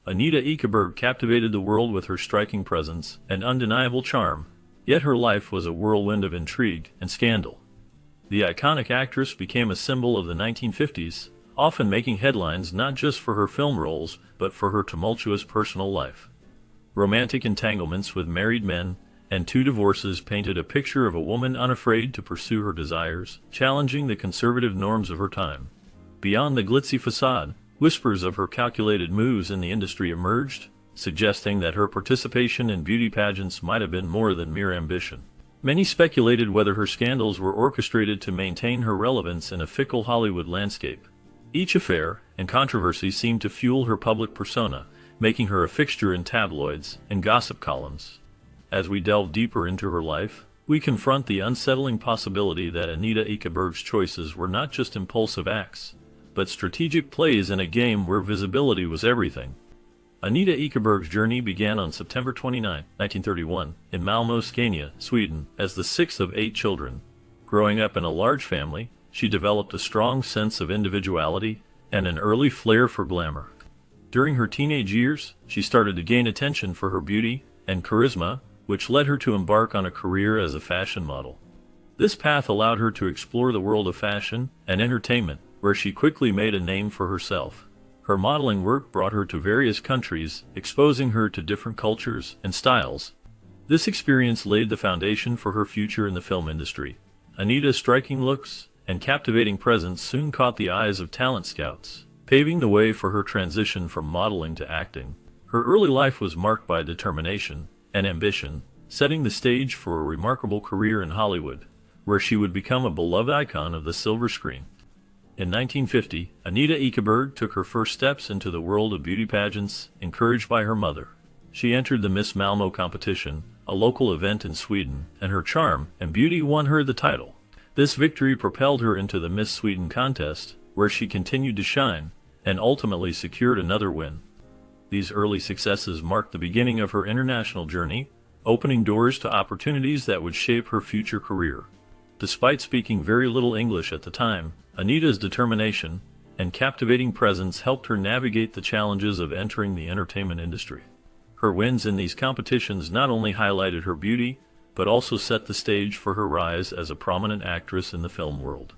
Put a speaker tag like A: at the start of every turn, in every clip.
A: Anita Ekberg captivated the world with her striking presence and undeniable charm, yet her life was a whirlwind of intrigue and scandal. The iconic actress became a symbol of the 1950s, often making headlines not just for her film roles, but for her tumultuous personal life. Romantic entanglements with married men and two divorces painted a picture of a woman unafraid to pursue her desires, challenging the conservative norms of her time. Beyond the glitzy facade, whispers of her calculated moves in the industry emerged, suggesting that her participation in beauty pageants might have been more than mere ambition. Many speculated whether her scandals were orchestrated to maintain her relevance in a fickle Hollywood landscape. Each affair and controversy seemed to fuel her public persona, making her a fixture in tabloids and gossip columns. As we delve deeper into her life, we confront the unsettling possibility that Anita Ekberg's choices were not just impulsive acts, but strategic plays in a game where visibility was everything. Anita Ekberg's journey began on September 29, 1931, in Malmö, Scania, Sweden, as the sixth of 8 children. Growing up in a large family, she developed a strong sense of individuality and an early flair for glamour. During her teenage years, she started to gain attention for her beauty and charisma, which led her to embark on a career as a fashion model. This path allowed her to explore the world of fashion and entertainment, where she quickly made a name for herself. Her modeling work brought her to various countries, exposing her to different cultures and styles. This experience laid the foundation for her future in the film industry. Anita's striking looks and captivating presence soon caught the eyes of talent scouts, paving the way for her transition from modeling to acting. Her early life was marked by determination and ambition, setting the stage for a remarkable career in Hollywood, where she would become a beloved icon of the silver screen. In 1950, Anita Ekberg took her first steps into the world of beauty pageants, encouraged by her mother. She entered the Miss Malmö competition, a local event in Sweden, and her charm and beauty won her the title. This victory propelled her into the Miss Sweden contest, where she continued to shine, and ultimately secured another win. These early successes marked the beginning of her international journey, opening doors to opportunities that would shape her future career. Despite speaking very little English at the time, Anita's determination and captivating presence helped her navigate the challenges of entering the entertainment industry. Her wins in these competitions not only highlighted her beauty, but also set the stage for her rise as a prominent actress in the film world.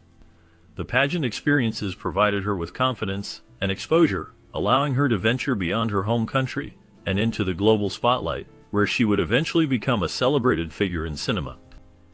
A: The pageant experiences provided her with confidence and exposure, allowing her to venture beyond her home country and into the global spotlight, where she would eventually become a celebrated figure in cinema.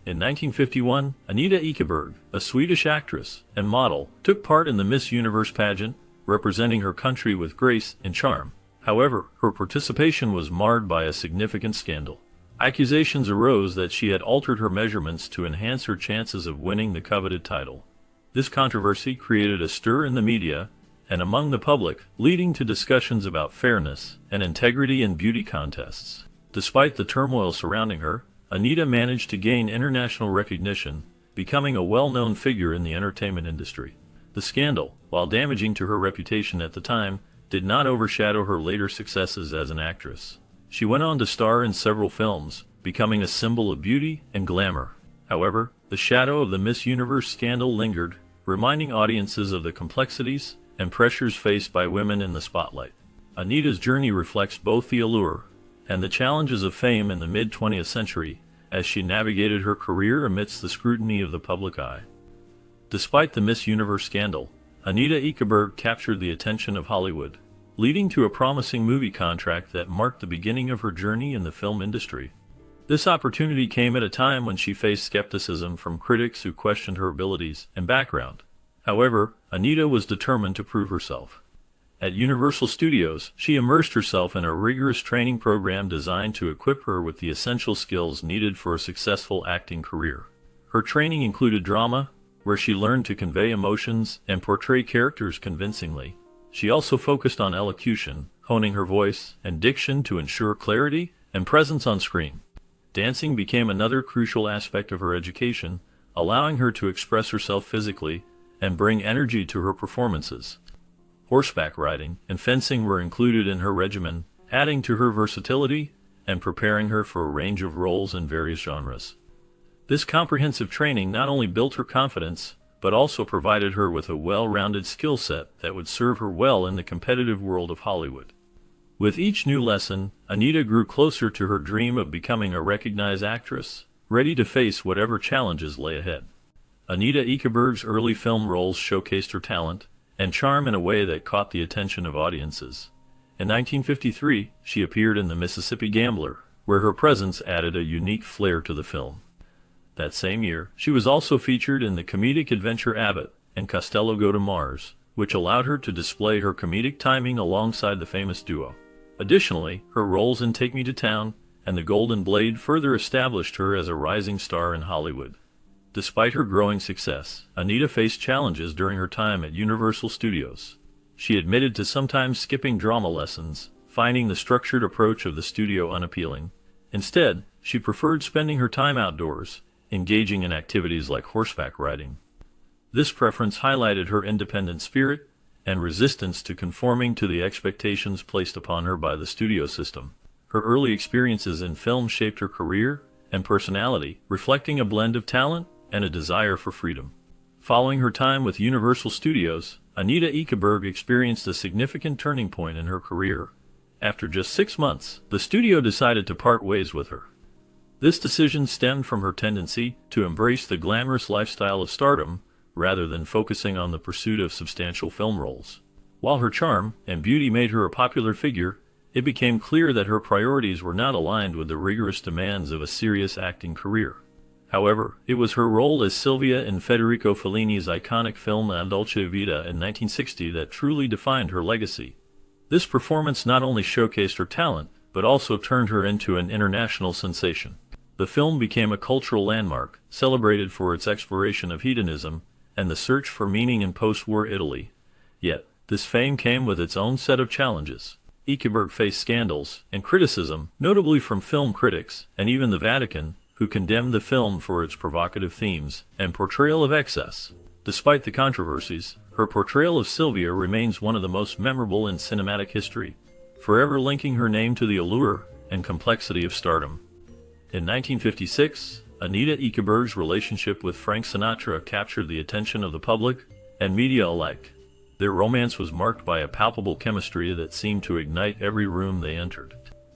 A: In 1951, Anita Ekberg, a Swedish actress and model, took part in the Miss Universe pageant, representing her country with grace and charm. However, her participation was marred by a significant scandal. Accusations arose that she had altered her measurements to enhance her chances of winning the coveted title. This controversy created a stir in the media and among the public, leading to discussions about fairness and integrity in beauty contests. Despite the turmoil surrounding her, Anita managed to gain international recognition, becoming a well-known figure in the entertainment industry. The scandal, while damaging to her reputation at the time, did not overshadow her later successes as an actress. She went on to star in several films, becoming a symbol of beauty and glamour. However, the shadow of the Miss Universe scandal lingered, reminding audiences of the complexities and pressures faced by women in the spotlight. Anita's journey reflects both the allure and the challenges of fame in the mid-20th century, as she navigated her career amidst the scrutiny of the public eye. Despite the Miss Universe scandal, Anita Ekberg captured the attention of Hollywood, leading to a promising movie contract that marked the beginning of her journey in the film industry. This opportunity came at a time when she faced skepticism from critics who questioned her abilities and background. However, Anita was determined to prove herself. At Universal Studios, she immersed herself in a rigorous training program designed to equip her with the essential skills needed for a successful acting career. Her training included drama, where she learned to convey emotions and portray characters convincingly. She also focused on elocution, honing her voice and diction to ensure clarity and presence on screen. Dancing became another crucial aspect of her education, allowing her to express herself physically and bring energy to her performances. Horseback riding and fencing were included in her regimen, adding to her versatility and preparing her for a range of roles in various genres. This comprehensive training not only built her confidence, but also provided her with a well-rounded skill set that would serve her well in the competitive world of Hollywood. With each new lesson, Anita grew closer to her dream of becoming a recognized actress, ready to face whatever challenges lay ahead. Anita Ekbergs' early film roles showcased her talent and charm in a way that caught the attention of audiences. In 1953, she appeared in The Mississippi Gambler, where her presence added a unique flair to the film. That same year, she was also featured in the comedic adventure Abbott and Costello Go to Mars, which allowed her to display her comedic timing alongside the famous duo. Additionally, her roles in Take Me to Town and The Golden Blade further established her as a rising star in Hollywood. Despite her growing success, Anita faced challenges during her time at Universal Studios. She admitted to sometimes skipping drama lessons, finding the structured approach of the studio unappealing. Instead, she preferred spending her time outdoors, engaging in activities like horseback riding. This preference highlighted her independent spirit and resistance to conforming to the expectations placed upon her by the studio system. Her early experiences in film shaped her career and personality, reflecting a blend of talent and a desire for freedom. Following her time with Universal Studios, Anita Ekberg experienced a significant turning point in her career. After just 6 months, the studio decided to part ways with her. This decision stemmed from her tendency to embrace the glamorous lifestyle of stardom rather than focusing on the pursuit of substantial film roles. While her charm and beauty made her a popular figure, it became clear that her priorities were not aligned with the rigorous demands of a serious acting career. However, it was her role as Sylvia in Federico Fellini's iconic film La Dolce Vita in 1960 that truly defined her legacy. This performance not only showcased her talent, but also turned her into an international sensation. The film became a cultural landmark, celebrated for its exploration of hedonism and the search for meaning in post-war Italy. Yet, this fame came with its own set of challenges. Ekberg faced scandals and criticism, notably from film critics and even the Vatican, who condemned the film for its provocative themes and portrayal of excess. Despite the controversies, her portrayal of Sylvia remains one of the most memorable in cinematic history, forever linking her name to the allure and complexity of stardom. In 1956, Anita Ekberg's relationship with Frank Sinatra captured the attention of the public and media alike. Their romance was marked by a palpable chemistry that seemed to ignite every room they entered.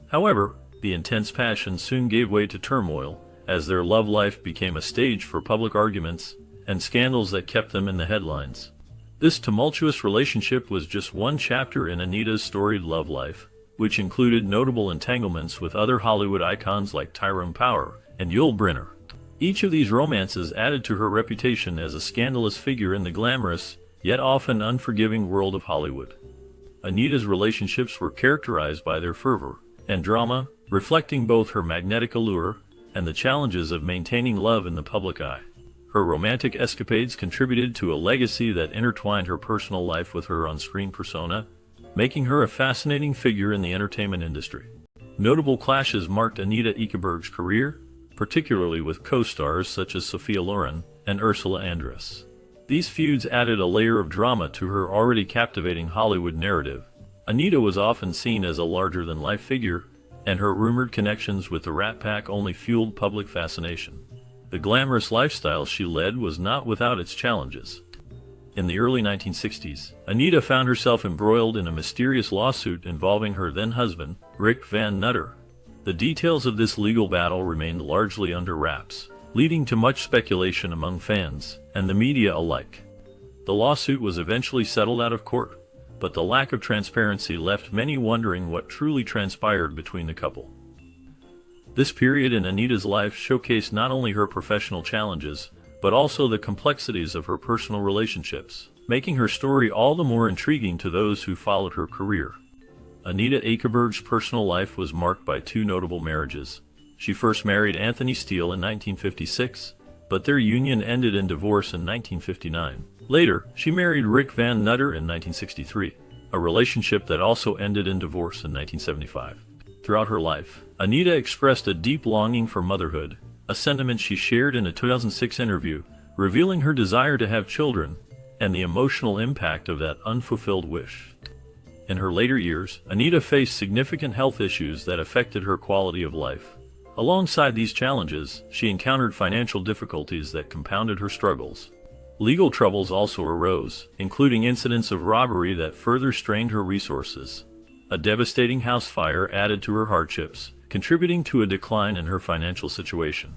A: However, the intense passion soon gave way to turmoil, as their love life became a stage for public arguments and scandals that kept them in the headlines. This tumultuous relationship was just one chapter in Anita's storied love life, which included notable entanglements with other Hollywood icons like Tyrone Power and Yul Brynner. Each of these romances added to her reputation as a scandalous figure in the glamorous, yet often unforgiving world of Hollywood. Anita's relationships were characterized by their fervor and drama, reflecting both her magnetic allure and the challenges of maintaining love in the public eye. Her romantic escapades contributed to a legacy that intertwined her personal life with her on-screen persona, making her a fascinating figure in the entertainment industry. Notable clashes marked Anita Ekberg's career, particularly with co-stars such as Sophia Loren and Ursula Andress. These feuds added a layer of drama to her already captivating Hollywood narrative. Anita was often seen as a larger-than-life figure, and her rumored connections with the Rat Pack only fueled public fascination. The glamorous lifestyle she led was not without its challenges. In the early 1960s, Anita found herself embroiled in a mysterious lawsuit involving her then-husband, Rick Van Nutter. The details of this legal battle remained largely under wraps, leading to much speculation among fans and the media alike. The lawsuit was eventually settled out of court, but the lack of transparency left many wondering what truly transpired between the couple. This period in Anita's life showcased not only her professional challenges, but also the complexities of her personal relationships, making her story all the more intriguing to those who followed her career. Anita Ekberg's personal life was marked by two notable marriages. She first married Anthony Steele in 1956, but their union ended in divorce in 1959. Later, she married Rick Van Nutter in 1963, a relationship that also ended in divorce in 1975. Throughout her life, Anita expressed a deep longing for motherhood, a sentiment she shared in a 2006 interview, revealing her desire to have children and the emotional impact of that unfulfilled wish. In her later years, Anita faced significant health issues that affected her quality of life. Alongside these challenges, she encountered financial difficulties that compounded her struggles. Legal troubles also arose, including incidents of robbery that further strained her resources. A devastating house fire added to her hardships, contributing to a decline in her financial situation.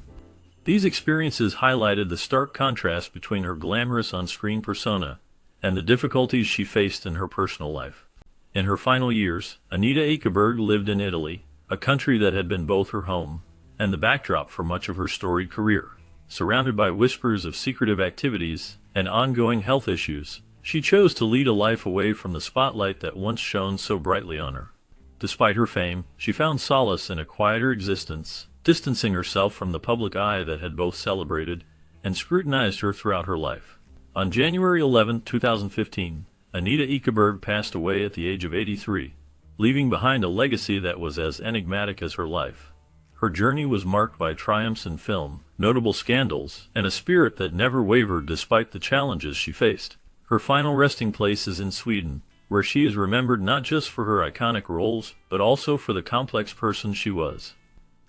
A: These experiences highlighted the stark contrast between her glamorous on-screen persona and the difficulties she faced in her personal life. In her final years, Anita Ekbergs lived in Italy, a country that had been both her home and the backdrop for much of her storied career. Surrounded by whispers of secretive activities and ongoing health issues, she chose to lead a life away from the spotlight that once shone so brightly on her. Despite her fame, she found solace in a quieter existence, distancing herself from the public eye that had both celebrated and scrutinized her throughout her life. On January 11, 2015, Anita Ekbergs passed away at the age of 83, leaving behind a legacy that was as enigmatic as her life. Her journey was marked by triumphs in film, notable scandals, and a spirit that never wavered despite the challenges she faced. Her final resting place is in Sweden, where she is remembered not just for her iconic roles, but also for the complex person she was.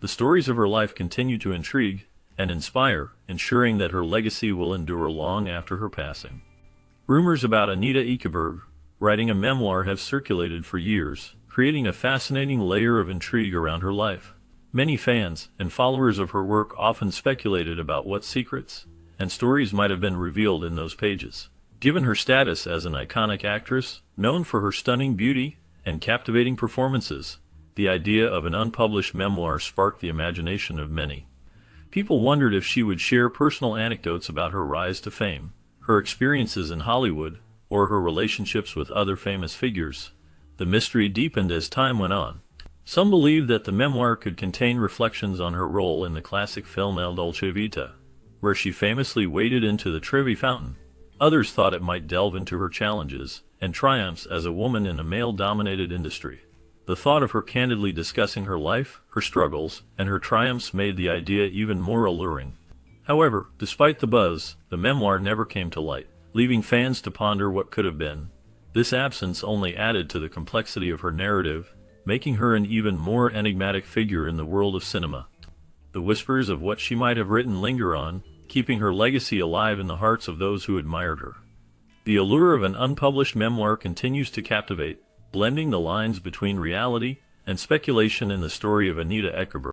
A: The stories of her life continue to intrigue and inspire, ensuring that her legacy will endure long after her passing. Rumors about Anita Ekbergs writing a memoir have circulated for years, creating a fascinating layer of intrigue around her life. Many fans and followers of her work often speculated about what secrets and stories might have been revealed in those pages. Given her status as an iconic actress, known for her stunning beauty and captivating performances, the idea of an unpublished memoir sparked the imagination of many. People wondered if she would share personal anecdotes about her rise to fame, her experiences in Hollywood, or her relationships with other famous figures. The mystery deepened as time went on. Some believed that the memoir could contain reflections on her role in the classic film La Dolce Vita, where she famously waded into the Trevi Fountain. Others thought it might delve into her challenges and triumphs as a woman in a male-dominated industry. The thought of her candidly discussing her life, her struggles, and her triumphs made the idea even more alluring. However, despite the buzz, the memoir never came to light, leaving fans to ponder what could have been. This absence only added to the complexity of her narrative, making her an even more enigmatic figure in the world of cinema. The whispers of what she might have written linger on, keeping her legacy alive in the hearts of those who admired her. The allure of an unpublished memoir continues to captivate, blending the lines between reality and speculation in the story of Anita Ekbergs.